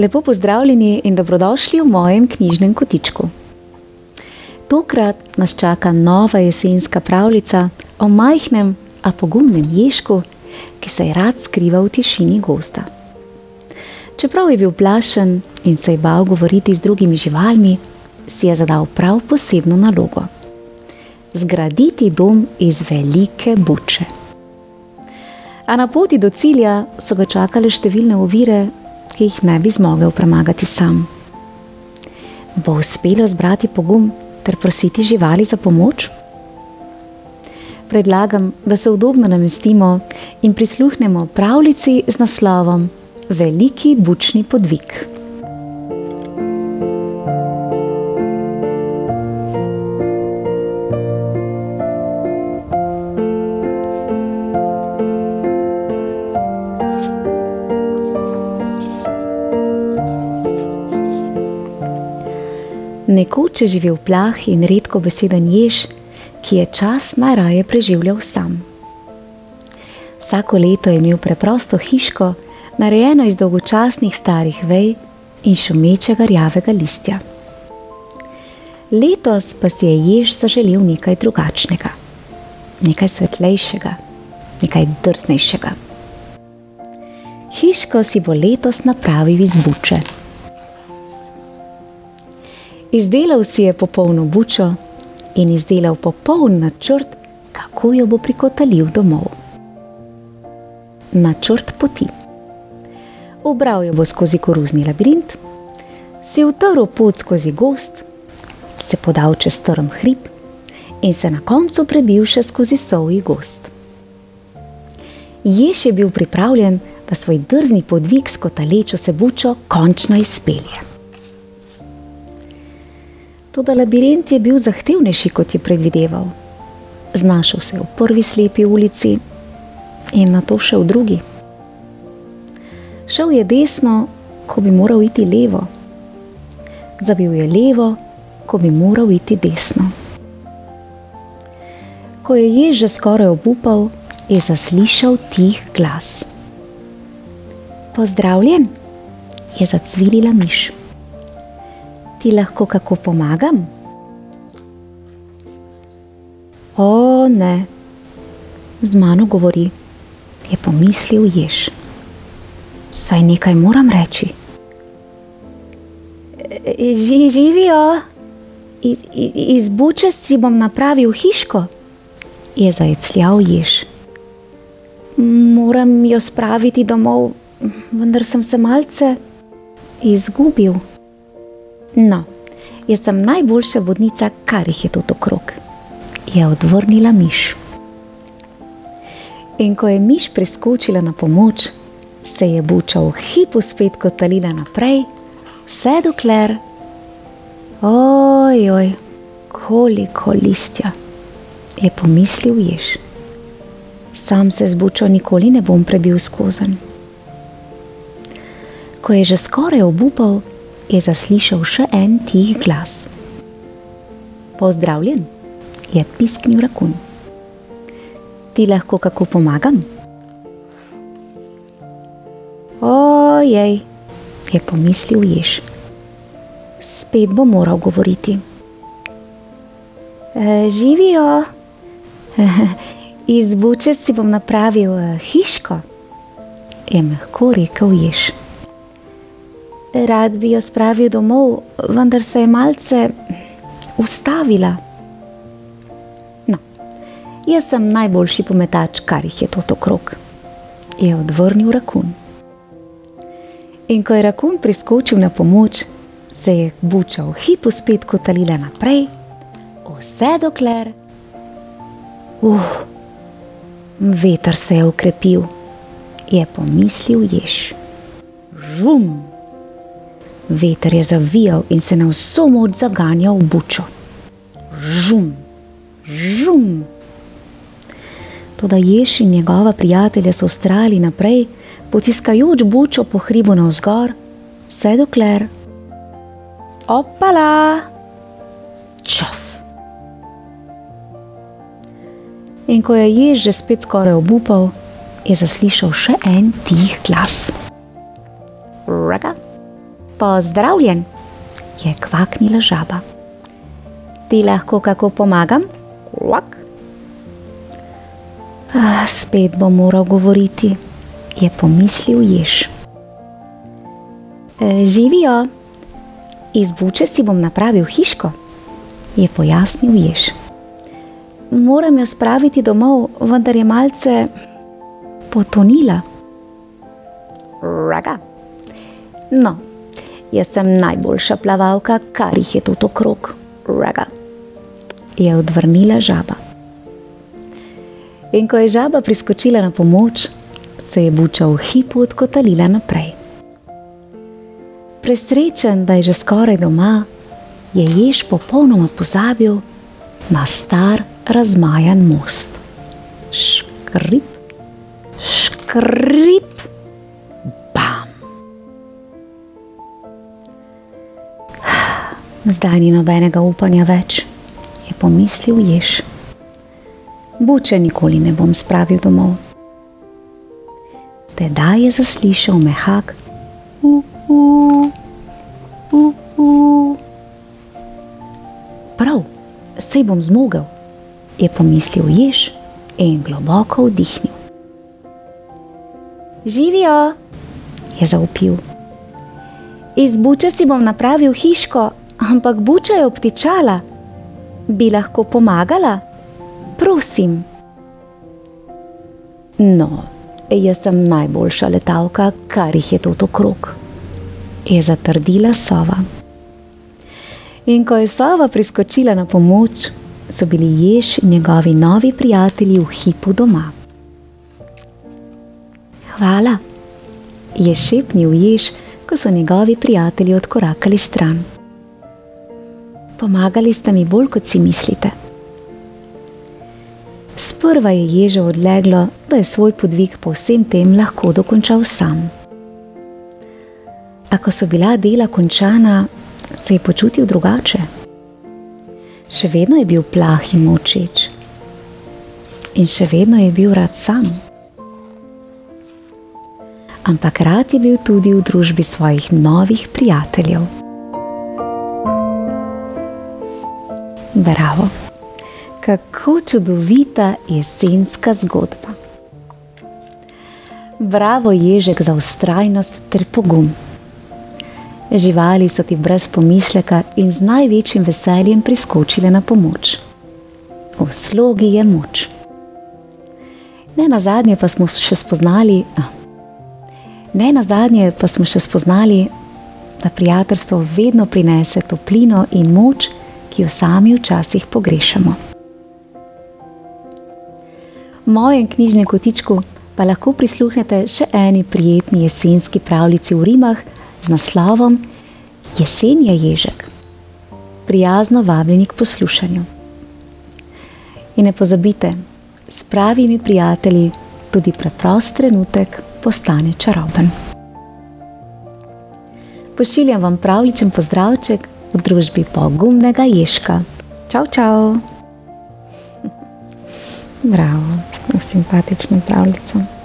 Lepo pozdravljeni in dobrodošli v mojem knjižnem kotičku. Tokrat nas čaka nova jesenska pravljica o majhnem, a pogumnem ježku, ki se je rad skrival v tišini gozda. Čeprav je bil plašen in se je bal govoriti z drugimi živalmi, si je zadal prav posebno nalogo: zgraditi dom iz velike buče. A na poti do cilja so ga čakale številne ovire, ki jih ne bi zmogel premagati sam. Bo uspelo zbrati pogum ter prositi živali za pomoč? Predlagam, da se udobno namestimo in prisluhnemo pravljici z naslovom Veliki bučni podvig. Nekoč je živel plah in redko beseden jež, ki je čas najraje preživljal sam. Vsako leto je imel preprosto hiško, narejeno iz dolgočasnih starih vej in šumečega rjavega listja. Letos pa si je jež zaželel nekaj drugačnega, nekaj svetlejšega, nekaj drznejšega. Hiško si bo letos napravil iz buče. Izdelal si je popolno bučo in izdelal popoln načrt, kako jo bo prikotalil domov. Načrt poti. Ubral jo bo skozi koruzni labirint, si utrl pot skozi gozd, se podal čez strm hrib in se na koncu prebil še skozi sovji gozd. Jež je bil pripravljen, da svoj drzni podvig s kotalečo se bučo končno izpelje. Toda labirint je bil zahtevnejši, kot je predvideval. Znašel se je v prvi slepi ulici in nato še v drugi. Šel je desno, ko bi moral iti levo. Zavil je levo, ko bi moral iti desno. Ko je jež že skoraj obupal, je zaslišal tih glas. Pozdravljen, je zacvilila miš. Ti lahko kako pomagam? O, ne, z mano govori, je pomislil jež. Saj nekaj moram reči. Živijo, iz buče si bom napravil hiško, je zajecljal jež. Moram jo spraviti domov, vendar sem se malce izgubil. No, jaz sem najboljša vodnica, kar jih je tot okrog, je odvrnila miš. In ko je miš priskočila na pomoč, se je buča v hipu spet kotalila naprej, vse dokler, ojoj, koliko listja, je pomislil jež. Sam se z bučo nikoli ne bom prebil skozenj. Ko je že skoraj obupal, je zaslišal še en tih glas. Pozdravljen, je pisknil rakun. Ti lahko kako pomagam? Ojej, je pomislil jež. Spet bo moral govoriti. Živijo, iz buče si bom napravil hiško, je mehko rekel jež. Rad bi jo spravil domov, vendar se je malce ustavila. No, jaz sem najboljši pometač, kar jih je tot okrog, je odvrnil rakun. In ko je rakun priskočil na pomoč, se je buča v hipu spet kotalila naprej, vse dokler, veter se je okrepil, je pomislil jež. Žum! Veter je zavijal in se na vso moč zaganjal v bučo. Žum, žum. Toda jež in njegova prijatelja so vztrajali naprej, potiskajoč bučo po hribu navzgor, vse dokler. Opala! Čof! In ko je jež že spet skoraj obupal, je zaslišal še en tih glas. Raga, Pozdravljen, je kvaknila žaba. Ti lahko kako pomagam? Kvak. Spet bom moral govoriti, je pomislil jež. Živijo, iz buče si bom napravil hiško, je pojasnil jež. Moram jo spraviti domov, vendar je malce potonila. Raga. No, jaz sem najboljša plavalka, kar jih je тут okrog. Raga, je odvrnila žaba. In ko je žaba priskočila na pomoč, se je buča v hipu odkotalila naprej. Presrečen, da je že skoraj doma, je jež popolnoma pozabil na star razmajan most. Škrip, škrip, bam. Zdaj ni nobenega upanja več, je pomislil jež. Buče nikoli ne bom spravil domov. Tedaj je zaslišal mehak Prav, saj bom zmogel, je pomislil jež in globoko vdihnil. Živijo, je zavpil. Iz buče si bom napravil hiško, ampak buča je obtičala. Bi lahko pomagala? Prosim. No, jaz sem najboljša letalka, kar jih je тут okrog, je zatrdila sova. In ko je sova priskočila na pomoč, so bili jež in njegovi novi prijatelji v hipu doma. Hvala, je šepnil jež, ko so njegovi prijatelji odkorakali stran. Pomagali ste mi bolj, kot si mislite. Sprva je ježa odleglo, da je svoj podvig po vsem tem lahko dokončal sam. A ko so bila dela končana, se je počutil drugače. Še vedno je bil plah in molčeč. In še vedno je bil rad sam. Ampak rad je bil tudi v družbi svojih novih prijateljev. Bravo! Kako čudovita jesenska zgodba. Bravo, ježek, za vztrajnost ter pogum. Živali so ti brez pomisleka in z največjim veseljem priskočile na pomoč. V slogi je moč. Nenazadnje pa smo še spoznali, da prijateljstvo vedno prinese toplino in moč, ki jo sami včasih pogrešamo. V mojem knjižnem kotičku pa lahko prisluhnete še eni prijetni jesenski pravljici v rimah z naslovom Jesen je ježek. Prijazno vabljeni k poslušanju. In ne pozabite, s pravimi prijatelji tudi preprost trenutek postane čaroben. Pošiljam vam pravljičen pozdravček v družbi pogumnega ježka. Čau, čau! Bravo, simpatična pravljica.